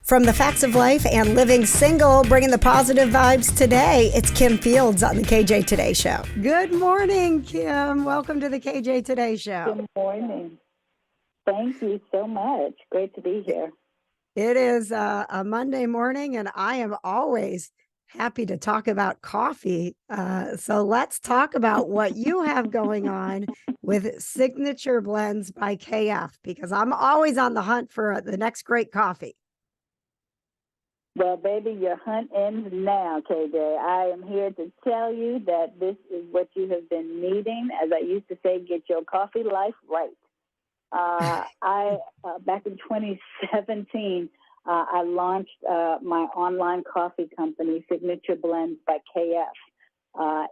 From the facts of life and living single, bringing the positive vibes today, it's Kim Fields on the KJ Today Show. Good morning, Kim. Welcome to the KJ Today Show. Good morning. Thank you so much. Great to be here. It is a Monday morning, and I am always happy to talk about coffee. So let's talk about what you have going on with Signature Blends by KF, because I'm always on the hunt for the next great coffee. Well, baby, your hunt ends now, KJ. I am here to tell you that this is what you have been needing. As I used to say, get your coffee life right. Back in 2017, I launched my online coffee company, Signature Blends by KF.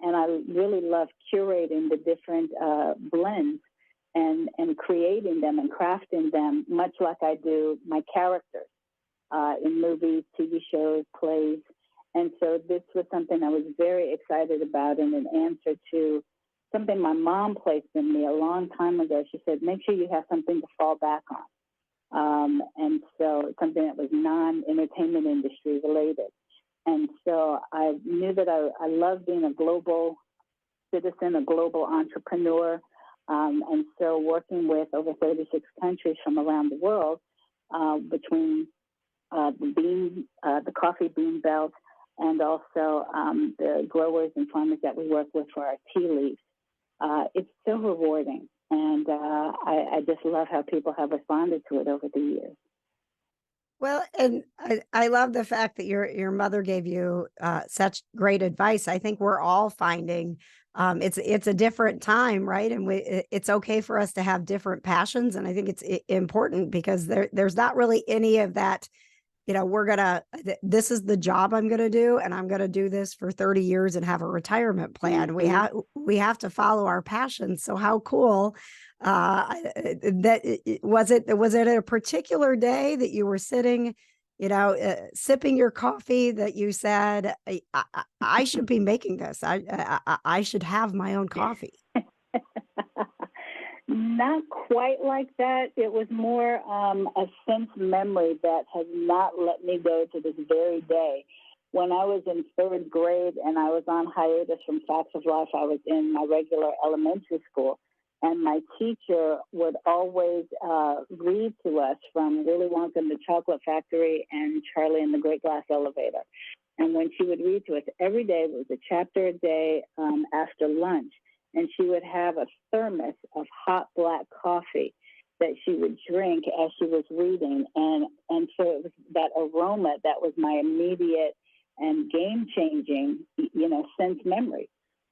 And I really love curating the different blends and creating them and crafting them, much like I do my characters. In movies, TV shows, plays. And so this was something I was very excited about, and an answer to something my mom placed in me a long time ago. She said, make sure you have something to fall back on. And so something that was non-entertainment industry related. And so I knew that I love being a global citizen, a global entrepreneur. And so working with over 36 countries from around the world, between the coffee bean belt, and also the growers and farmers that we work with for our tea leaves. It's so rewarding, and I just love how people have responded to it over the years. Well, and I love the fact that your mother gave you such great advice. I think we're all finding it's a different time, right? And it's okay for us to have different passions, and I think it's important because there's not really any of that. You know, this is the job I'm going to do, and I'm going to do this for 30 years and have a retirement plan. Mm-hmm. We have to follow our passions. So how cool that was it a particular day that you were sitting, sipping your coffee, that you said, I should be making this. I should have my own coffee. Not quite like that. It was more a sense memory that has not let me go to this very day. When I was in third grade and I was on hiatus from Facts of Life, I was in my regular elementary school, and my teacher would always read to us from Willy Wonka and the Chocolate Factory and Charlie and the Great Glass Elevator. And when she would read to us every day, it was a chapter a day after lunch. And she would have a thermos of hot black coffee that she would drink as she was reading. And so it was that aroma that was my immediate and game-changing, sense memory.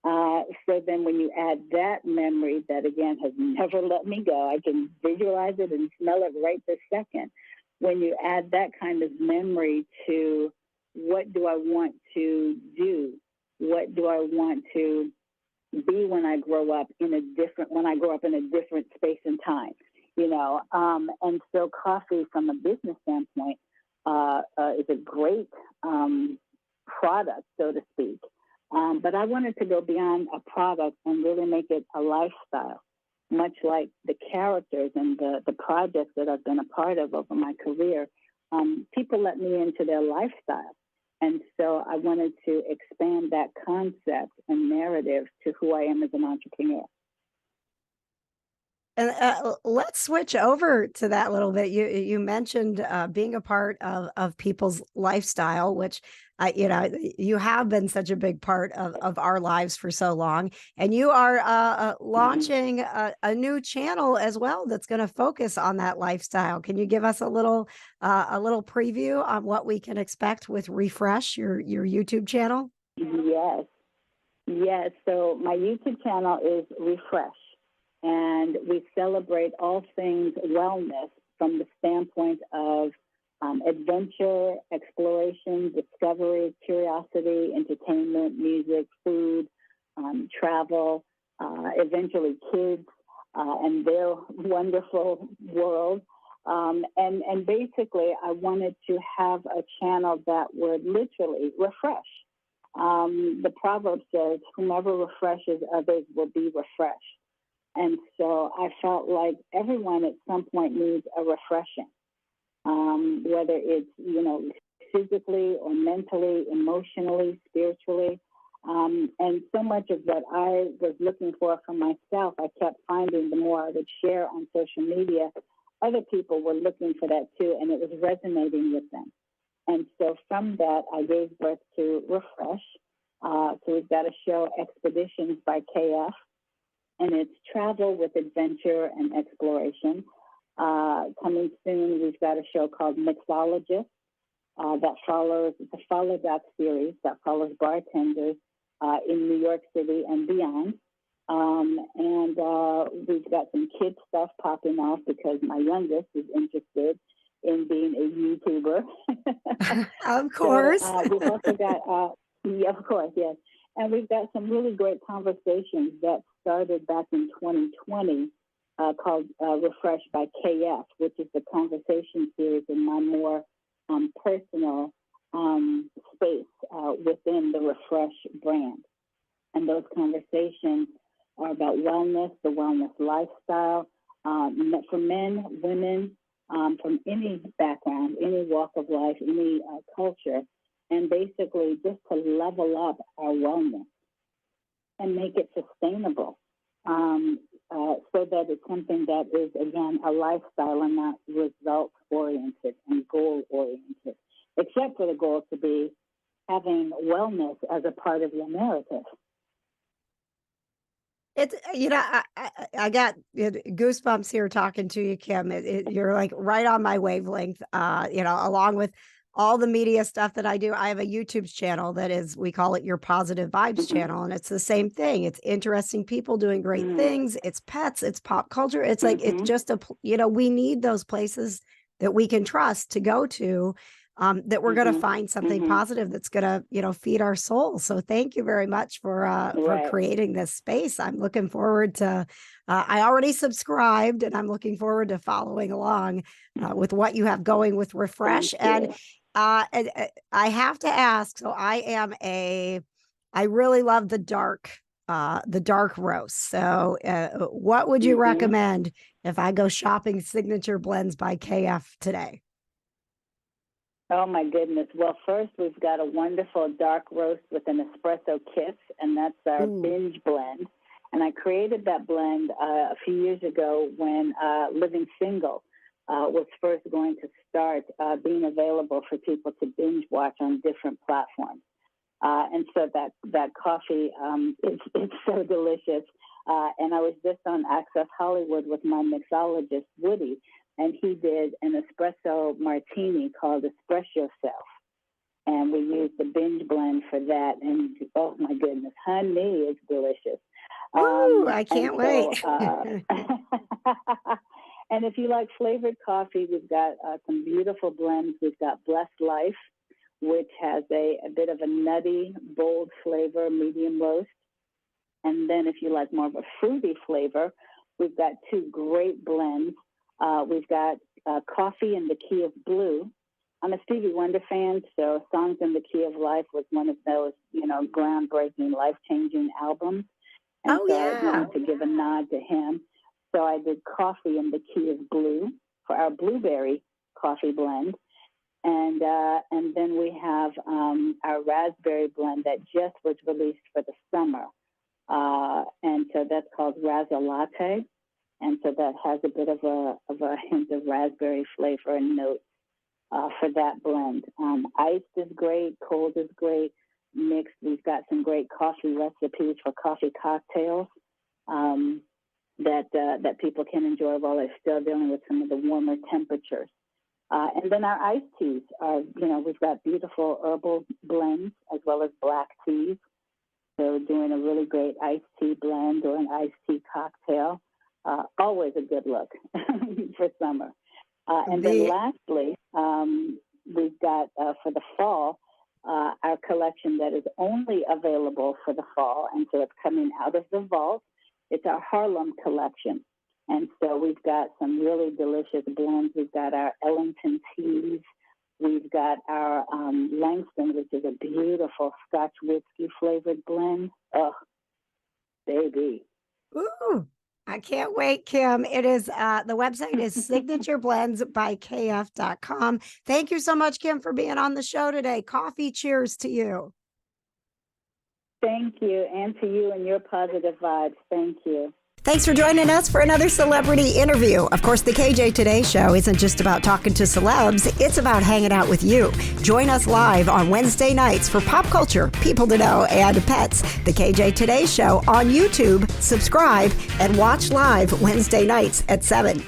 So then when you add that memory that, again, has never let me go, I can visualize it and smell it right this second. When you add that kind of memory to what do I want to do? What do I want to be when I grow up in a different space and time, and so coffee from a business standpoint is a great product, so to speak. But I wanted to go beyond a product and really make it a lifestyle, much like the characters and the projects that I've been a part of over my career. People let me into their lifestyle. And so I wanted to expand that concept and narrative to who I am as an entrepreneur. And let's switch over to that a little bit. You mentioned being a part of people's lifestyle, which you have been such a big part of our lives for so long. And you are launching a new channel as well that's going to focus on that lifestyle. Can you give us a little preview on what we can expect with Refresh, your YouTube channel? Yes. So my YouTube channel is Refresh. And we celebrate all things wellness from the standpoint of adventure, exploration, discovery, curiosity, entertainment, music, food, travel, eventually kids and their wonderful world. And basically, I wanted to have a channel that would literally refresh. The proverb says, whomever refreshes others will be refreshed. And so I felt like everyone at some point needs a refreshing. whether it's, physically or mentally, emotionally, spiritually. And so much of what I was looking for myself, I kept finding the more I would share on social media, other people were looking for that too, and it was resonating with them. And so from that, I gave birth to Refresh. So we've got a show, Expeditions by KF, and it's travel with adventure and exploration. Coming soon, we've got a show called Mixologist that follows, it's a follow doc series that follows bartenders in New York City and beyond. And we've got some kid stuff popping off because my youngest is interested in being a YouTuber. Of course. So we've also got, yeah, of course, yes. And we've got some really great conversations that started back in 2020 called Refresh by KF, which is the conversation series in my more personal space within the Refresh brand. And those conversations are about wellness, the wellness lifestyle, for men, women, from any background, any walk of life, any culture, and basically just to level up our wellness and make it sustainable so that it's something that is, again, a lifestyle and not result-oriented and goal-oriented, except for the goal to be having wellness as a part of your narrative. It's I got goosebumps here talking to you, Kim. You're like right on my wavelength. Along with all the media stuff that I do, I have a YouTube channel that is, we call it Your Positive Vibes channel, and it's the same thing. It's interesting people doing great things. It's pets. It's pop culture. It's like it's just we need those places that we can trust to go to. That we're going to find something positive that's going to, feed our soul. So thank you very much for creating this space. I'm looking forward to. I already subscribed, and I'm looking forward to following along with what you have going with Refresh. And I have to ask. So I really love the dark roast. So what would you recommend if I go shopping Signature Blends by KF today? Oh, my goodness. Well, first, we've got a wonderful dark roast with an espresso kiss, and that's our binge blend. And I created that blend a few years ago when Living Single was first going to start being available for people to binge watch on different platforms. And so that coffee, it's so delicious. And I was just on Access Hollywood with my mixologist, Woody, and he did an espresso martini called Espresso Yourself. And we used the binge blend for that. And oh, my goodness, honey, it's delicious. Ooh, I can't wait. And if you like flavored coffee, we've got some beautiful blends. We've got Blessed Life, which has a bit of a nutty, bold flavor, medium roast. And then if you like more of a fruity flavor, we've got two great blends. We've got Coffee in the Key of Blue. I'm a Stevie Wonder fan, so Songs in the Key of Life was one of those, groundbreaking, life-changing albums. And I wanted to give a nod to him. So I did Coffee in the Key of Blue for our blueberry coffee blend. And then we have our raspberry blend that just was released for the summer. And so that's called Razza Latte. And so that has a bit of a hint of raspberry flavor and notes for that blend. Iced is great, cold is great, mixed. We've got some great coffee recipes for coffee cocktails that people can enjoy while they're still dealing with some of the warmer temperatures. And then our iced teas are, we've got beautiful herbal blends as well as black teas. So doing a really great iced tea blend or an iced tea cocktail. Always a good look for summer. And then lastly, we've got for the fall, our collection that is only available for the fall. And so it's coming out of the vault. It's our Harlem collection. And so we've got some really delicious blends. We've got our Ellington teas. We've got our Langston, which is a beautiful Scotch whiskey flavored blend. Oh, baby. Ooh. I can't wait, Kim. It is the website is signatureblends.kf.com. Thank you so much, Kim, for being on the show today. Coffee cheers to you. Thank you, and to you and your positive vibes. Thank you. Thanks for joining us for another celebrity interview. Of course, the KJ Today Show isn't just about talking to celebs, it's about hanging out with you. Join us live on Wednesday nights for pop culture, people to know, and pets. The KJ Today Show on YouTube. Subscribe and watch live Wednesday nights at 7.